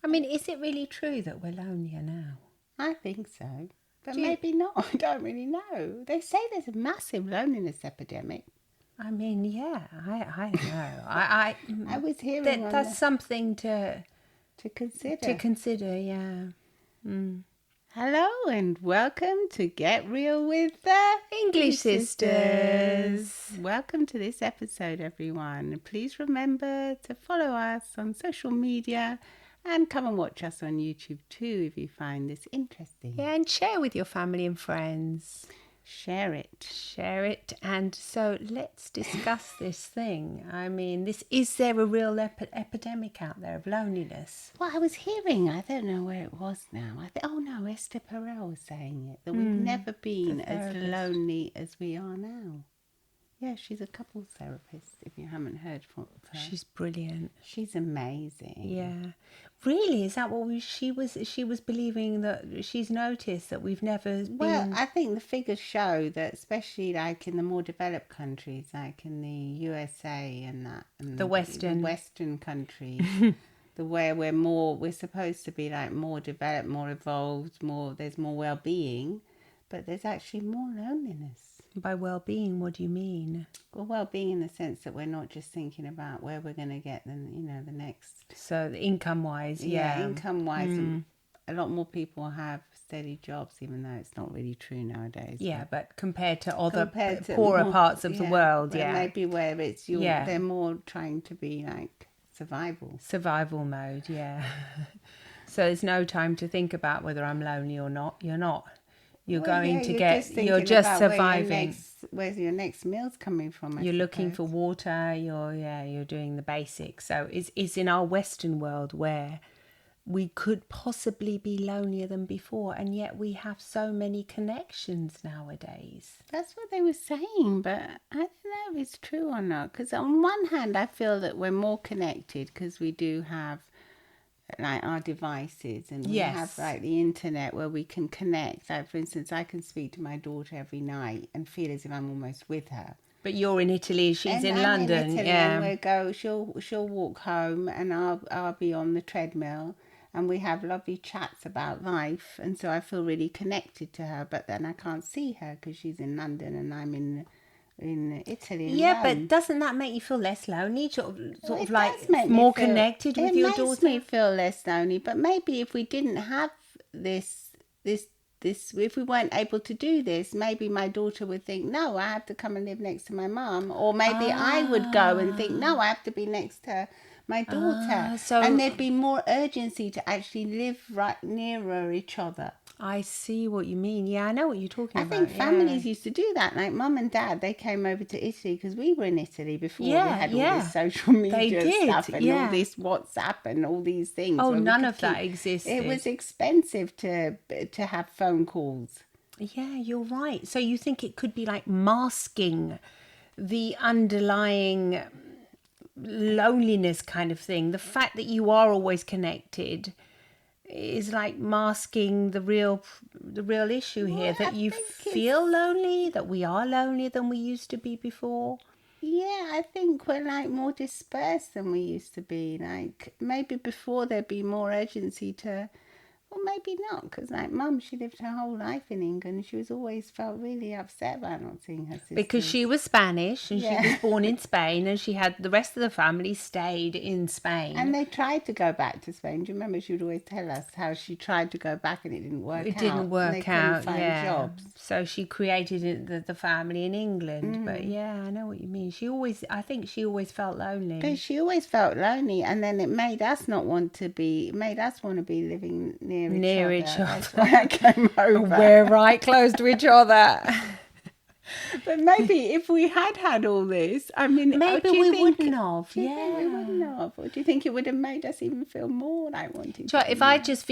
I mean, is it really true that we're lonelier now? I think so. But Do you- maybe not. I don't really know. They say there's a massive loneliness epidemic. I mean, yeah, I don't know. I was hearing that's something to consider. Yeah. Mm. Hello and welcome to Get Real with the English Sisters. Welcome to this episode, everyone. Please remember to follow us on social media and come and watch us on YouTube too if you find this interesting. Yeah, and share with your family and friends. Share it. And so let's discuss this thing. I mean, is there a real epidemic out there of loneliness? Well, I was hearing, I don't know where it was now. Esther Perel was saying it, that we've never been as lonely as we are now. Yeah, she's a couples therapist, if you haven't heard from her. She's brilliant. She's amazing. Yeah. Really? Is that what she was believing, that she's noticed that we've never been... Well, I think the figures show that, especially like in the more developed countries, like in the USA and that, and the Western countries, where we're supposed to be like more developed, more evolved, there's more well-being, but there's actually more loneliness. By well-being, what do you mean? Well, well-being in the sense that we're not just thinking about where we're going to get the next. So income-wise, yeah. Income-wise, a lot more people have steady jobs, even though it's not really true nowadays. Yeah, but compared to other poorer parts of the world, maybe where it's they're more trying to be like survival mode, yeah. So there's no time to think about whether I'm lonely or not. You're not. You're just surviving. Where's your next meal's coming from? You're looking for water. You're doing the basics. So it's in our Western world where we could possibly be lonelier than before, and yet we have so many connections nowadays. That's what they were saying, but I don't know if it's true or not. Because on one hand, I feel that we're more connected because we do have like our devices, and we have like the internet where we can connect. Like, for instance, I can speak to my daughter every night and feel as if I'm almost with her. But you're in Italy, she's in London. In Italy, and she'll walk home and I'll be on the treadmill, and we have lovely chats about life, and so I feel really connected to her. But then I can't see her because she's in London and I'm in Italy. Yeah, but doesn't that make you feel less lonely? Sort of like more connected with your daughter? It makes me feel less lonely. But maybe if we didn't have this, if we weren't able to do this, maybe my daughter would think, no, I have to come and live next to my mum. Or maybe I would go and think, no, I have to be next to my daughter. And there'd be more urgency to actually live right nearer each other. I see what you mean. Yeah, I know what you're talking about. I think families used to do that. Like Mum and Dad, they came over to Italy because we were in Italy before we had all this social media stuff and all this WhatsApp and all these things. Oh, none of that existed. It was expensive to have phone calls. Yeah, you're right. So you think it could be like masking the underlying loneliness kind of thing. The fact that you are always connected is like masking the real issue here, that you feel lonely, that we are lonelier than we used to be before. Yeah, I think we're like more dispersed than we used to be. Like maybe before there'd be more urgency to, well, maybe not, because like Mum, she lived her whole life in England. She was always felt really upset about not seeing her sisters. Because she was Spanish and she was born in Spain, and she had the rest of the family stayed in Spain. And they tried to go back to Spain. Do you remember she would always tell us how she tried to go back and it didn't work out? It didn't work out, couldn't find jobs. So she created the family in England. But yeah, I know what you mean. I think she always felt lonely. But she always felt lonely, and then it made us want to be living near each other. That's why I came over. We're right close to each other. But maybe if we had all this, I mean, maybe we wouldn't have. We wouldn't have. Or do you think it would have made us even feel more like wanting to? If I just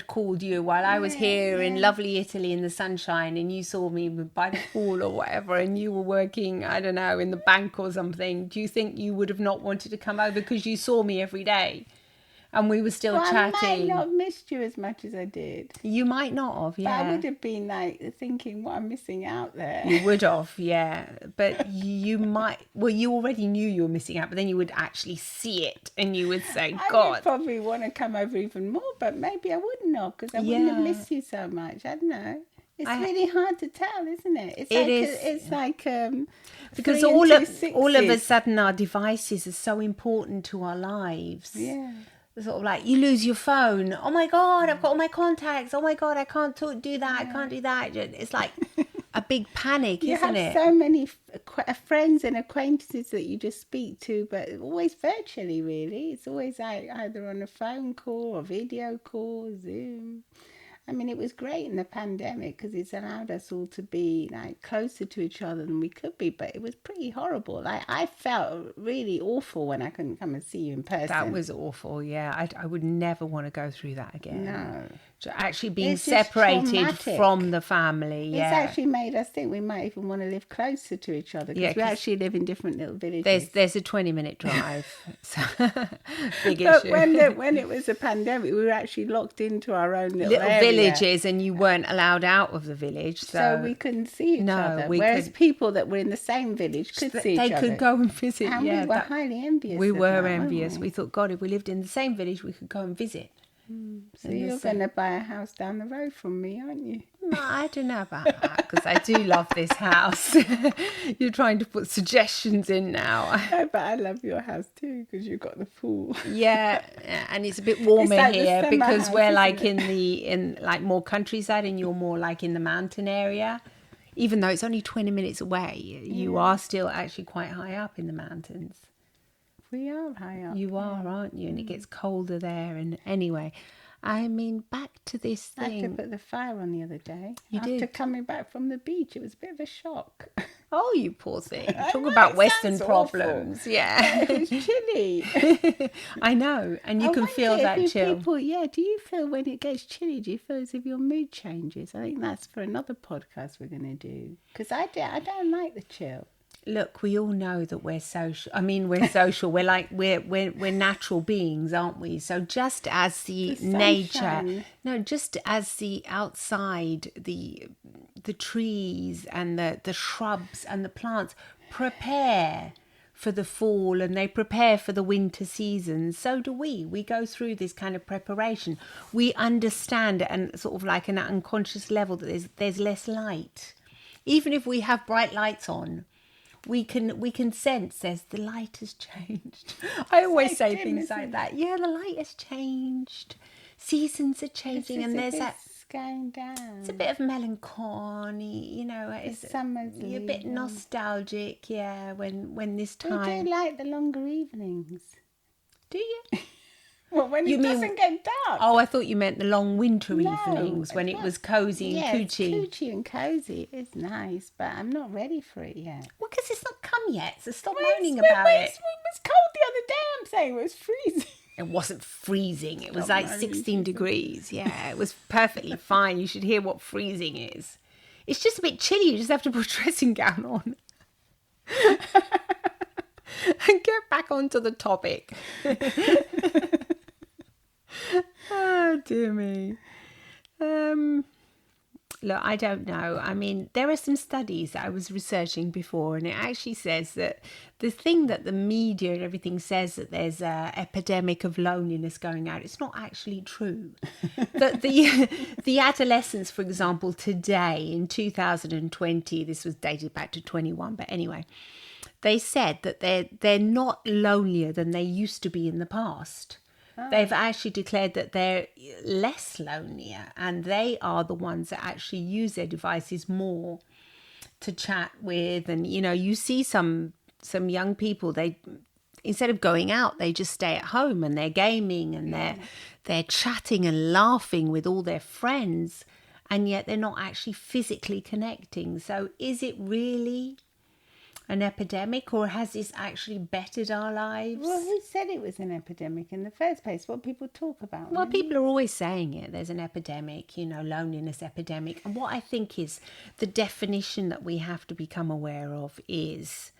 called you while I was here in lovely Italy in the sunshine, and you saw me by the pool or whatever, and you were working, I don't know, in the bank or something, do you think you would have not wanted to come over because you saw me every day? and we were still Well, I might chatting. not have missed you as much as I did. You might not have, But I yeah. would have been like thinking what I'm missing out there. You would have, yeah. But you might, well, you already knew you were missing out, but then you would actually see it and you would say, I would God. probably want to come over even more, but maybe I wouldn't have because I wouldn't have Yeah. missed you so much. I don't know. It's I- really hard to tell, isn't it? It's It like is. It's like Because 3 and all 2 of a sixes. sudden our devices are so important to our lives. Yeah. Sort of like you lose your phone. Oh my God, I've got all my contacts. Oh my God, I can't do that. I can't do that. It's like a big panic, You isn't have it? so many friends and acquaintances that you just speak to, but always virtually, really. It's always either on a phone call or video call, Zoom. I mean, it was great in the pandemic because it's allowed us all to be like closer to each other than we could be, but it was pretty horrible. Like I felt really awful when I couldn't come and see you in person. That was awful, yeah. I would never want to go through that again. No. Actually being It's just separated traumatic. from the family, It's yeah. actually made us think we might even want to live closer to each other because Yeah, we 'cause actually live in different little villages. There's a 20-minute drive. So, big But issue. when it was a pandemic, we were actually locked into our own little Little area, villages, and you weren't allowed out of the village. so we couldn't see each No, other. we Whereas could- people that were in the same village could see each they other. could go and visit. And yeah, we were highly envious. we of were that, weren't envious. we? We thought, God, if we lived in the same village, we could go and visit. So you're going to buy a house down the road from me, aren't you? No, I don't know about that because I do love this house. You're trying to put suggestions in now. No, but I love your house too because you've got the pool. Yeah, and it's a bit warmer like the here summer because house, we're isn't like it? in like more countryside, and you're more like in the mountain area. Even though it's only 20 minutes away, you are still actually quite high up in the mountains. We are high up. You are, aren't you? And it gets colder there. And anyway, I mean, back to this I had to thing. put the fire on the other day. You After did? coming back from the beach, it was a bit of a shock. Oh, you poor thing. I Talk know, about it Western sounds awful. problems. Yeah. It was chilly. I know. And you I can wonder feel if that you chill. People, yeah, do you feel when it gets chilly, do you feel as if your mood changes? I think that's for another podcast we're going to do. Because I don't like the chill. Look, we all know that we're social. I mean, we're social. We're like we're natural beings, aren't we? So just as the nature, sunshine. no, just as the outside, the trees and the shrubs and the plants prepare for the fall and they prepare for the winter season, so do we. We go through this kind of preparation. We understand and sort of like an unconscious level that there's less light. Even if we have bright lights on, we can sense the light has changed. I always so say dim, things isn't like it? that. Yeah, the light has changed. Seasons are It's changing, as and if there's that. it's going down. It's a bit of melancholy, you know. It's summer's you're a bit leaving. nostalgic, yeah. When this We time, do like the longer evenings. do you? Well, when You it mean- doesn't get dark. Oh, I thought you meant the long winter No, evenings when it well, was cosy and yeah, it's coochie. coochie and cozy. It's nice, but I'm not ready for it yet. Well, because it's not come yet, so stop Well, moaning it's- about well, it. It was cold the other day. I'm saying it was freezing. It wasn't freezing. It was Stop like moaning, 16 degrees. Yeah, it was perfectly fine. You should hear what freezing is. It's just a bit chilly. You just have to put a dressing gown on. And get back onto the topic. Oh, dear me. Look, I don't know. I mean, there are some studies that I was researching before, and it actually says that the thing that the media and everything says that there's a epidemic of loneliness going out, it's not actually true. That the adolescents, for example, today in 2020, this was dated back to 21, but anyway, they said that they're not lonelier than they used to be in the past. They've actually declared that they're less lonelier, and they are the ones that actually use their devices more to chat with. And you know, you see some young people, they instead of going out, they just stay at home and they're gaming and they're chatting and laughing with all their friends, and yet they're not actually physically connecting. So is it really an epidemic, or has this actually bettered our lives? Well, who said it was an epidemic in the first place? What people talk about. Well, people are always saying it. There's an epidemic, you know, loneliness epidemic. And what I think is the definition that we have to become aware of is,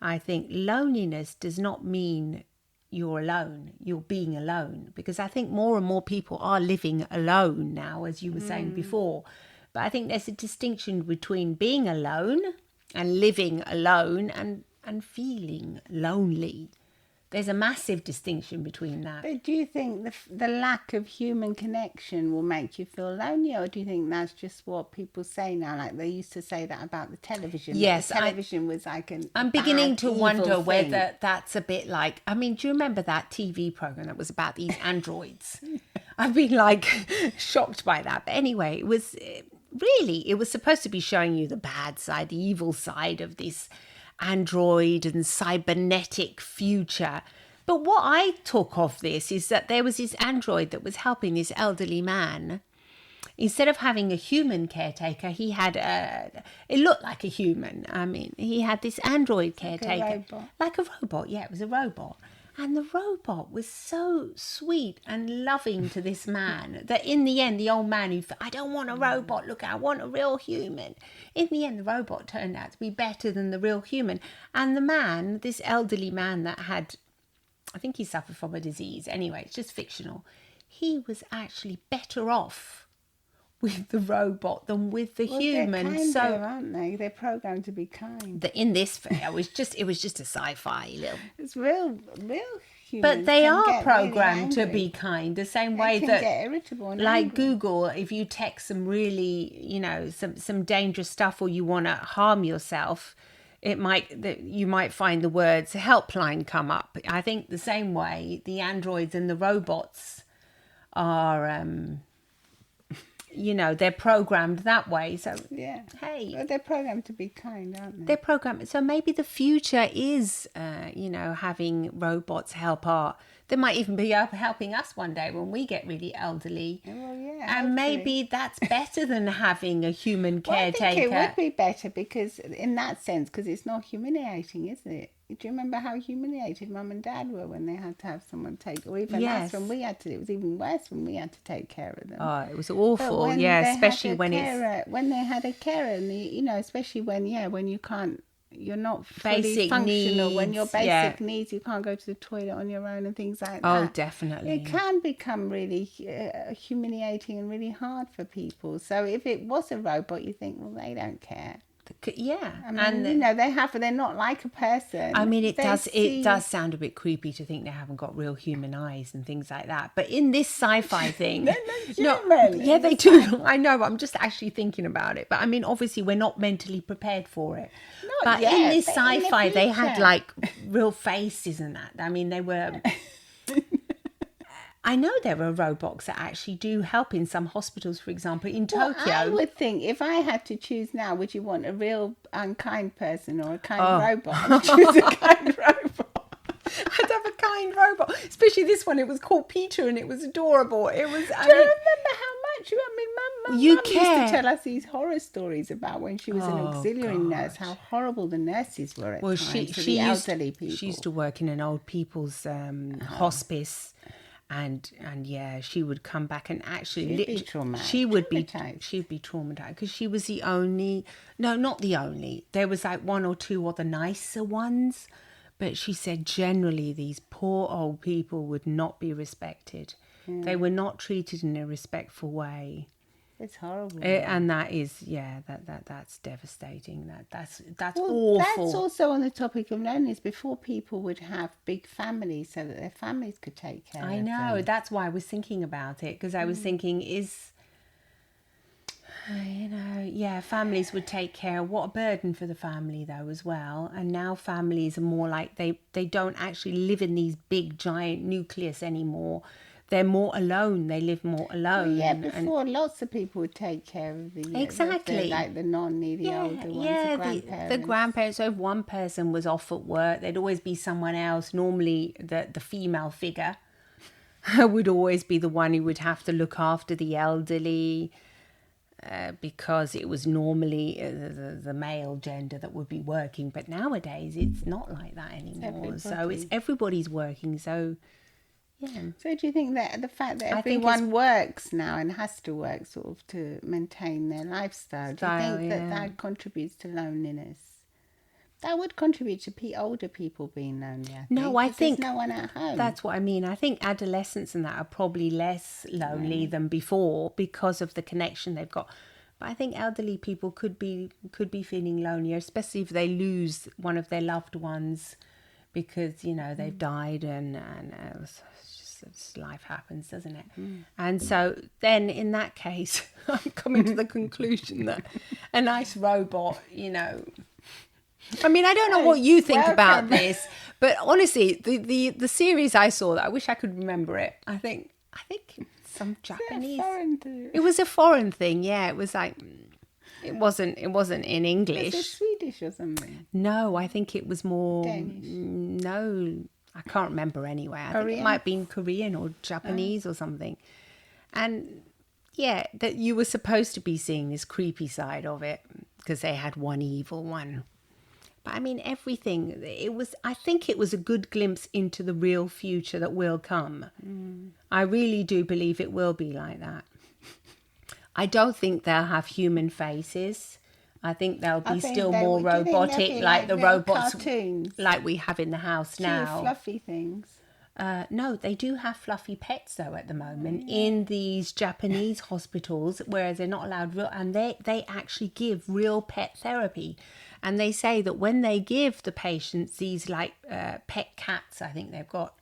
I think loneliness does not mean you're alone, you're being alone. Because I think more and more people are living alone now, as you were saying before. But I think there's a distinction between being alone and living alone and feeling lonely. There's a massive distinction between that. But do you think the lack of human connection will make you feel lonely, or do you think that's just what people say now? Like they used to say that about the television. Yes, the television was like I'm beginning bad, to evil wonder thing. whether that's a bit like, I mean, do you remember that TV program that was about these androids? I've been like shocked by that. But anyway, it was supposed to be showing you the bad side, the evil side of this android and cybernetic future. But what I took of this is that there was this android that was helping this elderly man. Instead of having a human caretaker, he had it looked like a human. I mean, he had this android caretaker. Like a robot. Like a robot, yeah, it was a robot. And the robot was so sweet and loving to this man that in the end, the old man I don't want a robot, look, I want a real human. In the end, the robot turned out to be better than the real human. And the man, this elderly man that had, I think he suffered from a disease. Anyway, it's just fictional. He was actually better off with the robot than with the human. They're kind so aren't they? They're programmed to be kind. in this, it was just a sci-fi little. It's real humans. But they can are get programmed really to be angry. kind, the same They way can that, get irritable and like angry. Google, if you text some really, some dangerous stuff or you want to harm yourself, you might find the words helpline come up. I think the same way the androids and the robots are, they're programmed that way. So Yeah. hey, But they're programmed to be kind, aren't they? they're programmed. So maybe the future is, having robots help they might even be helping us one day when we get really elderly. Well, yeah. And hopefully. maybe that's better than having a human Well, I caretaker. think it would be better because, in that sense, because it's not humiliating, is it? Do you remember how humiliated Mum and Dad were when they had to have someone take, or even Yes. us when we had to? It was even worse when we had to take care of them. Oh, it was But awful. when Yeah, they had especially a when carer, when they had a carer, and especially when you can't, you're not fully Basic functional. When your needs, basic yeah. needs, you can't go to the toilet on your own and things like that. Oh, definitely. It can become really humiliating and really hard for people. So if it was a robot, you think, well, they don't care. Yeah, I mean, they're not like a person. I mean, it They does see- sound a bit creepy to think they haven't got real human eyes and things like that. But in this sci-fi thing, They're human. yeah, they do. I know. I'm just actually thinking about it. But I mean, obviously, we're not mentally prepared for it. But yet, in this but in the sci-fi, they had future. like real faces and that. I mean, they were. I know there are robots that actually do help in some hospitals, for example, in Well, Tokyo. I would think if I had to choose now, would you want a real unkind person or a kind robot? I would choose a kind robot. I'd have a kind robot, especially this one. It was called Peter, and it was adorable. It was. Do you remember how much? I mean, Mum You used care. to tell us these horror stories about when she was an Oh, auxiliary nurse, how horrible the nurses were at times to the elderly people. She used to work in an old people's hospice, and yeah, she would come back and actually She'd be traumatised. she'd be traumatized because she was the only, no, not the only. There was like one or two other nicer ones, but she said generally these poor old people would not be respected. They were not treated in a respectful way. It's horrible. And that is, yeah, that's devastating. That's Well, awful. that's also on the topic of loneliness. Before, people would have big families so that their families could take care I of know. them. That's why I was thinking about it, because I was thinking, families would take care. What a burden for the family, though, as well. And now families are more like they don't actually live in these big, giant nucleus anymore. They're more alone. They live more alone. Yeah, before lots of people would take care of the Exactly. like the non-needy older ones, the grandparents. The grandparents. So if one person was off at work, there'd always be someone else. Normally, the female figure would always be the one who would have to look after the elderly, because it was normally the male gender that would be working. But nowadays, it's not like that anymore. So it's everybody's working. So. Yeah. So do you think that the fact that I think everyone works now and has to work sort of to maintain their lifestyle, do you think that contributes to loneliness? That would contribute to older people being lonely, I think. No, I 'cause think there's no one at home. that's what I mean. I think adolescents and that are probably less lonely than before because of the connection they've got. But I think elderly people could be feeling lonelier, especially if they lose one of their loved ones because, you know, they've died and life happens, doesn't it? And so then in that case, I'm coming to the conclusion that a nice robot, you know, I mean, I don't know what you think about this, but honestly, the series I saw, that I wish I could remember it. I think some Japanese. It was a foreign thing, yeah. It was like it wasn't in English. Was it Swedish or something? No, I think it was more Danish. No, I can't remember anyway. I think it might have been Korean or Japanese or something. And yeah, that you were supposed to be seeing this creepy side of it because they had one evil one. But I mean, everything, I think it was a good glimpse into the real future that will come. I really do believe it will be like that. I don't think they'll have human faces. I think they'll be still more robotic, like the robots cartoons? like we have in the house now. Cute, fluffy things. No, they do have fluffy pets though at the moment in these Japanese hospitals, whereas they're not allowed real, and they actually give real pet therapy, and they say that when they give the patients these like pet cats, I think they've got,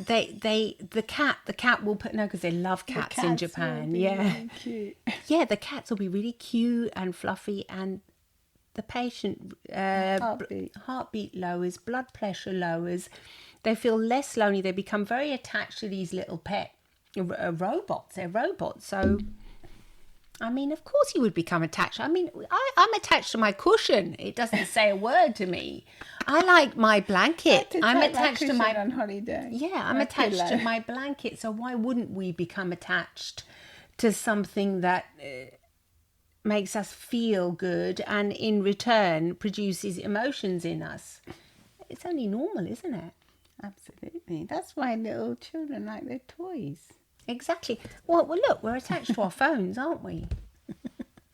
the cat will put, no, because they love cats in Japan, Really cute. yeah, the cats will be really cute and fluffy, and the patient heartbeat lowers, blood pressure lowers. They feel less lonely. They become very attached to these little pet robots. They're robots. So, I mean, of course you would become attached. I mean, I'm attached to my cushion. It doesn't say a word to me. I like my blanket. I'm attached to my on holiday. Yeah, I'm attached to my blanket. So why wouldn't we become attached to something that makes us feel good and in return produces emotions in us? It's only normal, isn't it? Absolutely. That's why little children like their toys. Exactly. Well, look, we're attached to our phones, aren't we?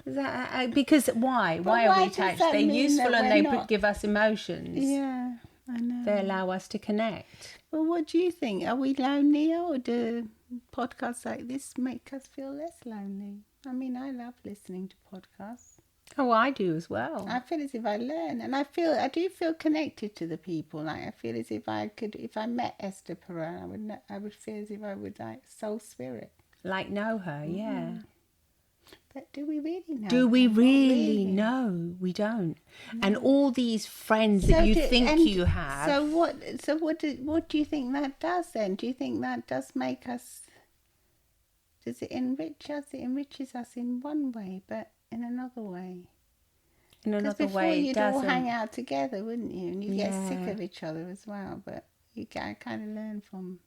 Is that, because why? Why are we attached? They're useful and they give us emotions. Yeah, I know. They allow us to connect. Well, what do you think? Are we lonelier, or do podcasts like this make us feel less lonely? I mean, I love listening to podcasts. Oh, I do as well. I feel as if I learn, and I do feel connected to the people. Like I feel as if if I met Esther Perel, I would feel as if I would like soul spirit. Like know her, yeah. But do we really know? Do we really know? We don't. No. And all these friends that you think you have. So what do you think that does then? Do you think that does make us? Does it enrich us? It enriches us in one way, but in another way. In another before way, you'd all hang out together, wouldn't you? And you get sick of each other as well. But you kind of learn from.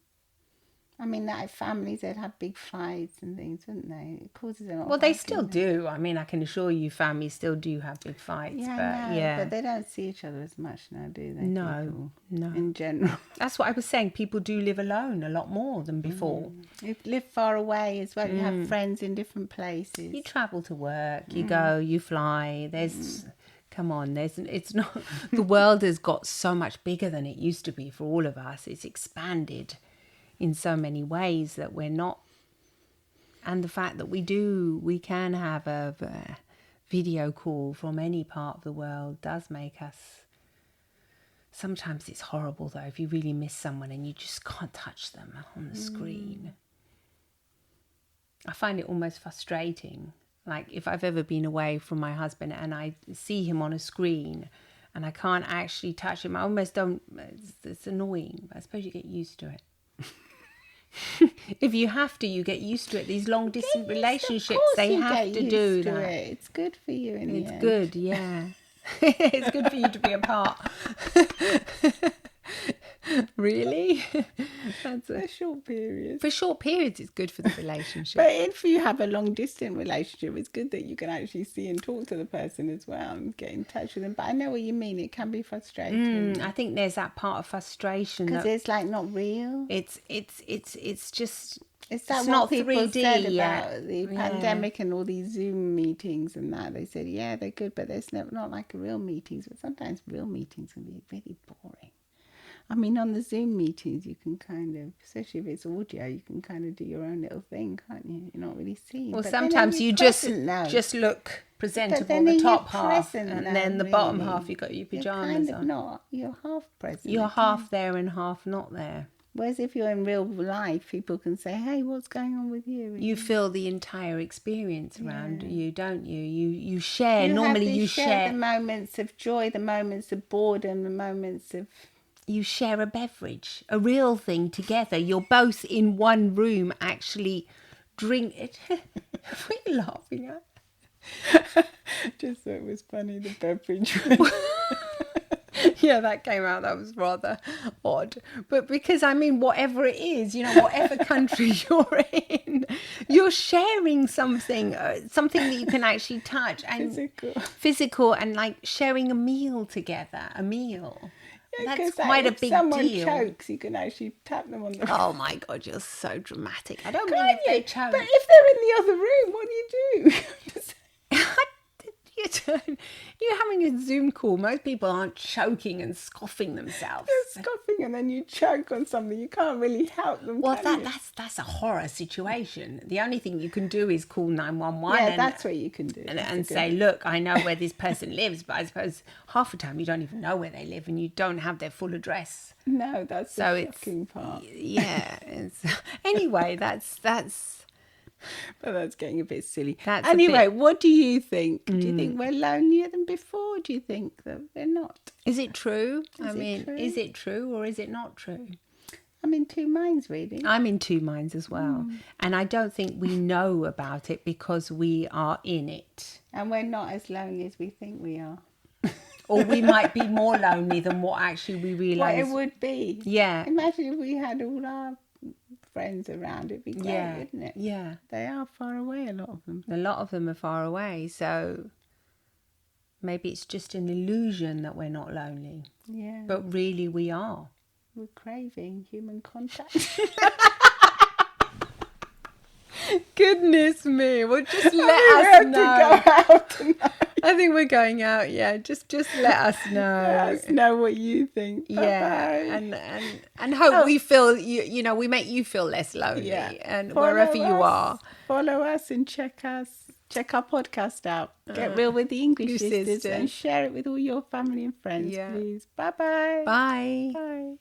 I mean, like families, they'd have big fights and things, wouldn't they? It causes a lot. Well, they still do. I mean, I can assure you, families still do have big fights. Yeah, but they don't see each other as much now, do they? No. In general. That's what I was saying. People do live alone a lot more than before. You live far away as well. You have friends in different places. You travel to work. You go. You fly. There's. Come on. It's not. The world has got so much bigger than it used to be for all of us. It's expanded in so many ways that we're not, and the fact that we can have a video call from any part of the world does make us, sometimes it's horrible though if you really miss someone and you just can't touch them on the screen. I find it almost frustrating, like if I've ever been away from my husband and I see him on a screen and I can't actually touch him, I almost don't, it's annoying, but I suppose you get used to it. If you have to, you get used to it. These long distance relationships, they have to do that. It's good for you in the end. It's good, yeah. It's good for you to be apart. Really? That's a short period. For short periods, it's good for the relationship. But if you have a long distance relationship, it's good that you can actually see and talk to the person as well and get in touch with them. But I know what you mean. It can be frustrating. I think there's that part of frustration because it's like not real. It's just Is that It's what not people 3D said yet. about the Yeah. pandemic and all these Zoom meetings and that? They said, yeah, they're good, but there's not like real meetings. But sometimes real meetings can be really boring. I mean, on the Zoom meetings, you can kind of, especially if it's audio, you can kind of do your own little thing, can't you? You're not really seen. Well, But then sometimes you're you present now. just look presentable, then the you're top half, present and now, then the bottom really. half you got your You're pajamas kind of on. not. You're half present. You're again. half there and half not there. Whereas if you're in real life, people can say, hey, what's going on with you? You feel the entire experience around Yeah. you, don't you? You share. You Normally, have to you share the moments of joy, the moments of boredom, the moments of... You share a beverage, a real thing together. You're both in one room, actually drink it. What are you laughing at? Just thought it was funny, the beverage. Yeah, that came out. That was rather odd. But because, I mean, whatever it is, whatever country you're in, you're sharing something, something that you can actually touch and physical, and like sharing a meal together, a meal. Yeah, that's quite a big deal. If someone chokes, you can actually tap them on the... Oh my God, you're so dramatic. I don't Can't mean if they you? choke. But if they're in the other room, what do you do? You're having a Zoom call. Most people aren't choking and scoffing themselves. They're scoffing and then you choke on something. You can't really help them. Well, can you? that's a horror situation. The only thing you can do is call 911. Yeah, that's what you can do. And say, look, I know where this person lives, but I suppose half the time you don't even know where they live and you don't have their full address. No, that's the shocking part. Yeah. Anyway, that's. But that's getting a bit silly. Anyway, what do you think? Do you think we're lonelier than before? Do you think that we're not? Is it true? Is it true or is it not true? I'm in two minds, really. I'm in two minds as well. And I don't think we know about it because we are in it. And we're not as lonely as we think we are. Or we might be more lonely than what actually we realise. Well, it would be. Yeah. Imagine if we had all our friends around. It'd be great, wouldn't it? Yeah. They are far away, a lot of them. A lot of them are far away. So maybe it's just an illusion that we're not lonely. Yeah. But really we are. We're craving human contact. Goodness me. Well, just let us know. To go out tonight. I think we're going out. Yeah, just let us know. Let us know what you think. Bye-bye. Yeah, and hope we feel we make you feel less lonely. Yeah. And wherever you are, follow us and check our podcast out. Get Real with the English Sisters and share it with all your family and friends, please. Bye-bye. Bye. Bye.